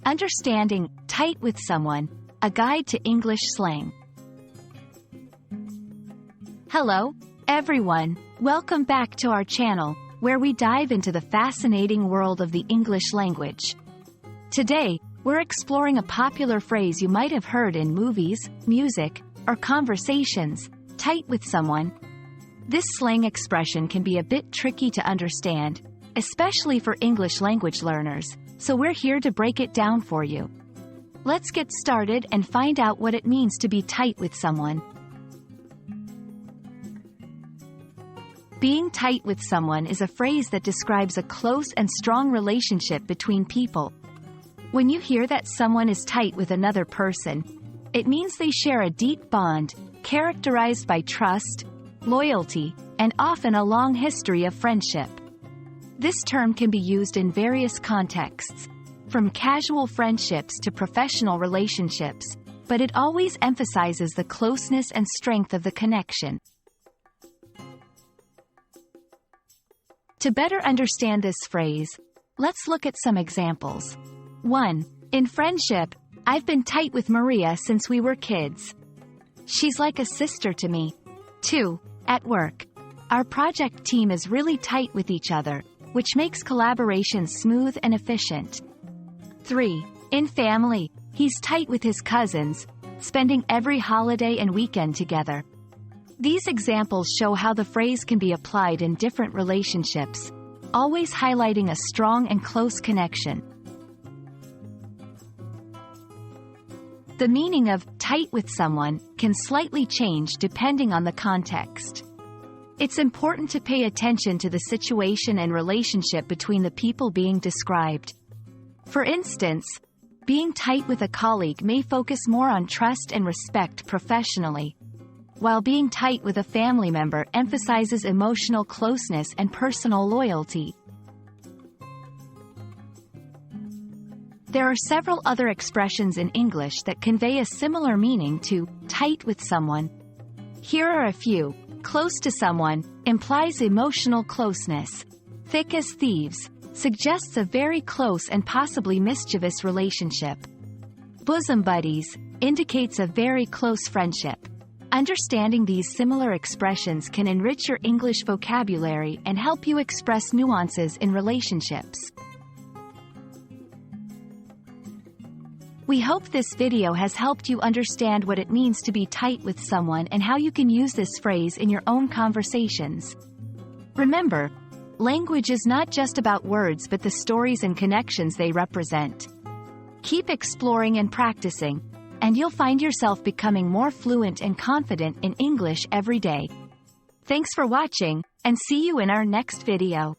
Understanding tight with someone, a guide to English slang. Hello, everyone. Welcome back to our channel, where we dive into the fascinating world of the English language. Today, we're exploring a popular phrase you might have heard in movies, music, or conversations, tight with someone. This slang expression can be a bit tricky to understand, especially for English language learners, so we're here to break it down for you. Let's get started and find out what it means to be tight with someone. Being tight with someone is a phrase that describes a close and strong relationship between people. When you hear that someone is tight with another person, it means they share a deep bond, characterized by trust, loyalty, and often a long history of friendship. This term can be used in various contexts, from casual friendships to professional relationships, but it always emphasizes the closeness and strength of the connection. To better understand this phrase, let's look at some examples. 1. In friendship, I've been tight with Maria since we were kids. She's like a sister to me. 2. At work, our project team is really tight with each other, which makes collaboration smooth and efficient. 3. In family, he's tight with his cousins, spending every holiday and weekend together. These examples show how the phrase can be applied in different relationships, always highlighting a strong and close connection. The meaning of tight with someone can slightly change depending on the context. It's important to pay attention to the situation and relationship between the people being described. For instance, being tight with a colleague may focus more on trust and respect professionally, while being tight with a family member emphasizes emotional closeness and personal loyalty. There are several other expressions in English that convey a similar meaning to tight with someone. Here are a few. Close to someone implies emotional closeness. Thick as thieves suggests a very close and possibly mischievous relationship. Bosom buddies indicates a very close friendship. Understanding these similar expressions can enrich your English vocabulary and help you express nuances in relationships. We hope this video has helped you understand what it means to be tight with someone and how you can use this phrase in your own conversations. Remember, language is not just about words but the stories and connections they represent. Keep exploring and practicing, and you'll find yourself becoming more fluent and confident in English every day. Thanks for watching, and see you in our next video.